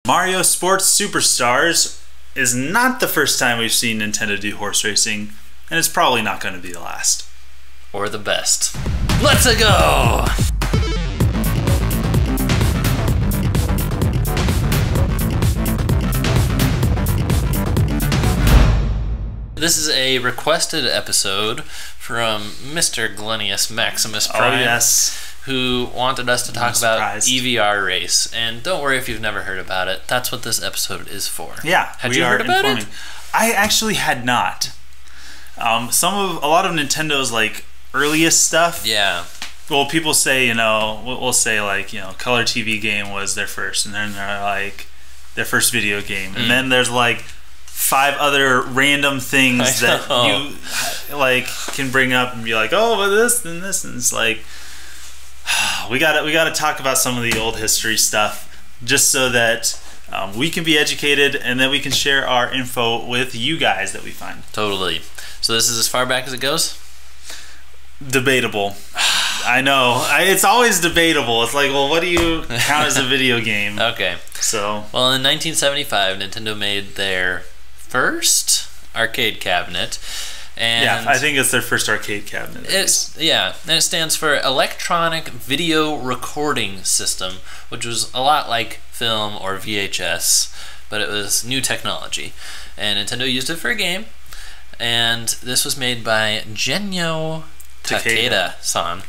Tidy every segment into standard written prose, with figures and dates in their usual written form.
Mario Sports Superstars is not the first time we've seen Nintendo do horse racing, and it's probably not going to be the last. Or the best. Let's go! This is a requested episode from Mr. Glenius Maximus Prime. Oh, yes. Who wanted us to talk about EVR Race. And don't worry if you've never heard about it. That's what this episode is for. Yeah. Had you heard about it? I actually had not. A lot of Nintendo's like earliest stuff. Yeah. Well, people say, we'll say like, Color TV game was their first, and then they're like their first video game. And then there's like 5 other random things that you like can bring up and be like, oh, but this and this, and it's like we gotta talk about some of the old history stuff just so that we can be educated and then we can share our info with you guys that we find. Totally. So this is as far back as it goes? Debatable. I know. It's always debatable. It's like, well, what do you count as a video game? Okay. So. Well, in 1975, Nintendo made their first arcade cabinet. And yeah, I think it's their first arcade cabinet. And it stands for Electronic Video Recording System, which was a lot like film or VHS, but it was new technology. And Nintendo used it for a game, and this was made by Genyo Takeda-san.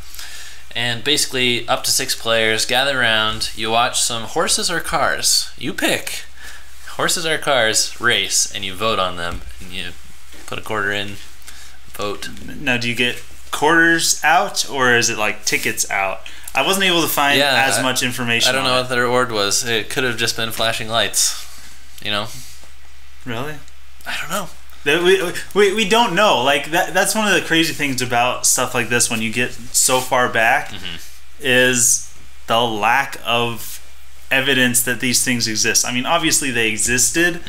And basically, up to 6 players gather around, you watch some horses or cars. You pick. Horses or cars race, and you vote on them, and you put a quarter in. Vote. Now, do you get quarters out, or is it like tickets out? I wasn't able to find as much information. I don't know what the reward was. It could have just been flashing lights. Really? I don't know. We don't know. Like that's one of the crazy things about stuff like this when you get so far back is the lack of evidence that these things exist. I mean, obviously they existed,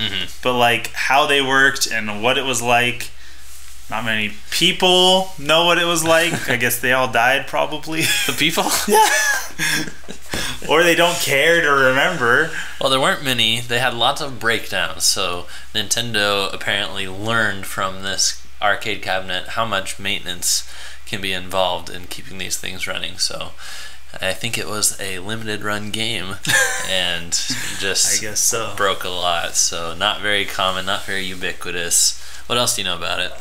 but like how they worked and what it was like. Not many people know what it was like. I guess they all died, probably. The people? Yeah. Or they don't care to remember. Well, there weren't many. They had lots of breakdowns. So Nintendo apparently learned from this arcade cabinet how much maintenance can be involved in keeping these things running. So I think it was a limited run game and just I guess so. Broke a lot. So not very common, not very ubiquitous. What else do you know about it?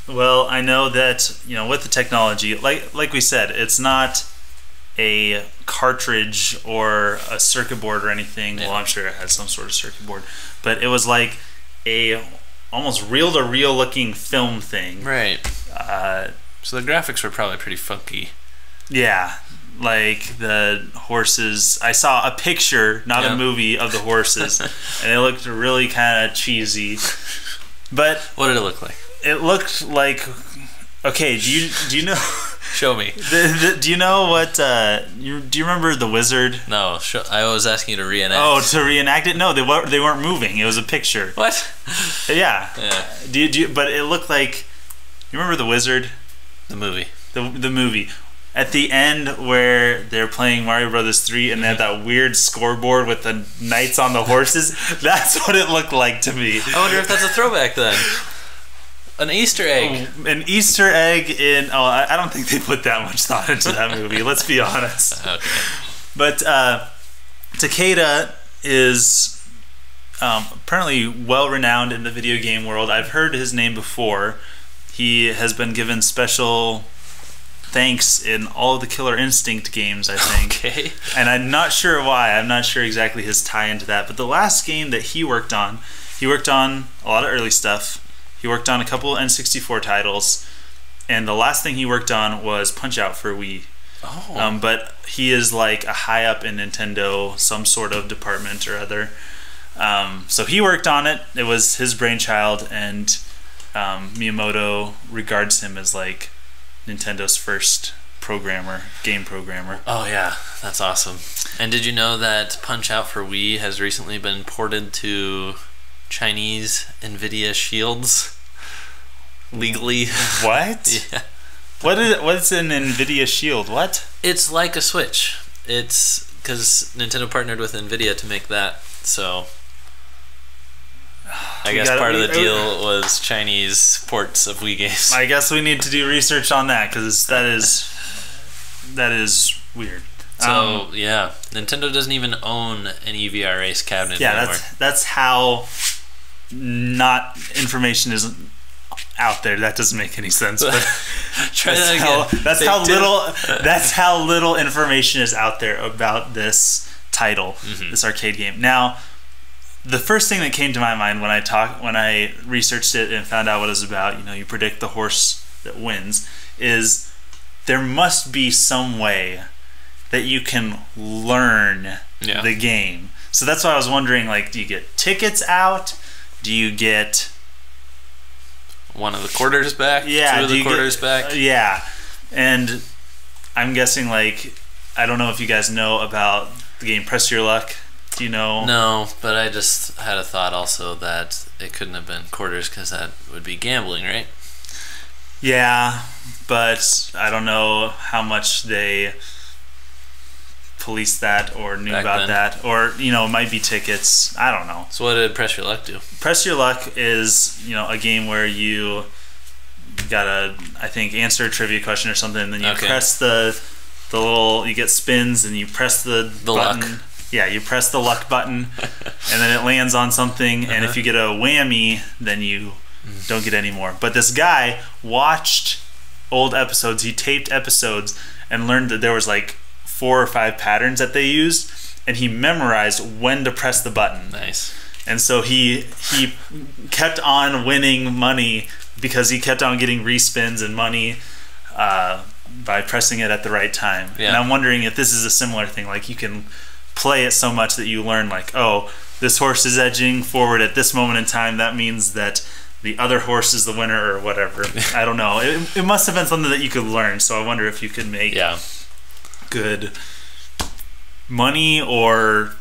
Well, I know that with the technology, like we said, it's not a cartridge or a circuit board or anything. Yeah. Well, I'm sure it had some sort of circuit board, but it was like a almost reel-to-reel looking film thing. Right. So the graphics were probably pretty funky. Yeah. Like the horses, I saw a picture, not a movie, of the horses, and it looked really kind of cheesy. But what did it look like? It looked like, okay. Do you know? Show me. Do you know what? Do you remember the Wizard? No, I was asking you to reenact. Oh, to reenact it? No, they weren't moving. It was a picture. What? Yeah. Do you? But it looked like. You remember the Wizard? The movie. The movie. At the end, where they're playing Mario Brothers 3 and they had that weird scoreboard with the knights on the horses, that's what it looked like to me. I wonder if that's a throwback then. An Easter egg. An Easter egg in... Oh, I don't think they put that much thought into that movie, let's be honest. Okay. But Takeda is apparently well-renowned in the video game world. I've heard his name before. He has been given special thanks in all of the Killer Instinct games, I think. Okay. And I'm not sure why. I'm not sure exactly his tie into that. But the last game that he worked on a lot of early stuff. He worked on a couple N64 titles. And the last thing he worked on was Punch-Out for Wii. Oh. But he is like a high up in Nintendo, some sort of department or other. So he worked on it. It was his brainchild. And Miyamoto regards him as like Nintendo's first game programmer. Oh yeah, that's awesome. And did you know that Punch-Out for Wii has recently been ported to Chinese NVIDIA Shields legally? What? Yeah. What's an NVIDIA Shield? What? It's like a Switch. It's because Nintendo partnered with Nvidia to make that, so I guess part of the deal was Chinese ports of Wii games. I guess we need to do research on that, because that is weird. So yeah, Nintendo doesn't even own an EVR race cabinet anymore. That's how not information is out there. That doesn't make any sense. But try that again. That's how little information is out there about this title, this arcade game. Now, the first thing that came to my mind when I researched it and found out what it was about, you predict the horse that wins, is there must be some way that you can learn the game. So that's why I was wondering, like, do you get tickets out? Do you get one of the quarters back? Yeah. Two of the quarters back? Yeah. And I'm guessing, like, I don't know if you guys know about the game Press Your Luck. Do you know? No, but I just had a thought also that it couldn't have been quarters, because that would be gambling, right? Yeah, but I don't know how much they police that or knew Back about then. that, or it might be tickets. I don't know. So what did Press Your Luck do? Press Your Luck is a game where you gotta, I think, answer a trivia question or something, and then you press the little, you get spins, and you press the button. Luck. Yeah, you press the luck button, and then it lands on something, and if you get a whammy, then you don't get any more. But this guy watched old episodes, he taped episodes, and learned that there was like 4 or 5 patterns that they used, and he memorized when to press the button. Nice. And so he kept on winning money because he kept on getting respins and money by pressing it at the right time. Yeah. And I'm wondering if this is a similar thing, like you can play it so much that you learn, like, oh, this horse is edging forward at this moment in time, that means that the other horse is the winner, or whatever. I don't know. It must have been something that you could learn, so I wonder if you could make good money or,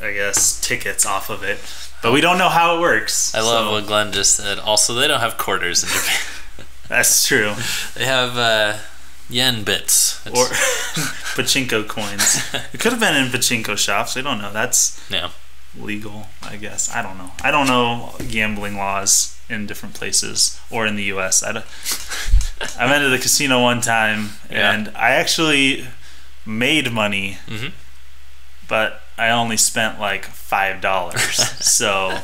I guess, tickets off of it. But we don't know how it works. I love what Glenn just said. Also, they don't have quarters in Japan. That's true. They have yen bits. Or pachinko coins. It could have been in pachinko shops. I don't know. That's legal, I guess. I don't know. I don't know gambling laws in different places or in the U.S. I went to the casino one time, and I actually made money, but I only spent like $5. So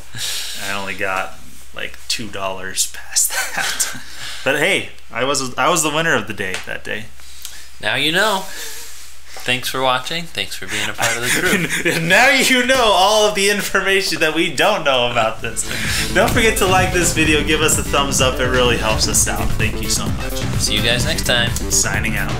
I only got like $2 past that. But hey, I was the winner of the day that day. Now you know. Thanks for watching. Thanks for being a part of the group. Now you know all of the information that we don't know about this. Don't forget to like this video, give us a thumbs up. It really helps us out. Thank you so much. See you guys next time. Signing out.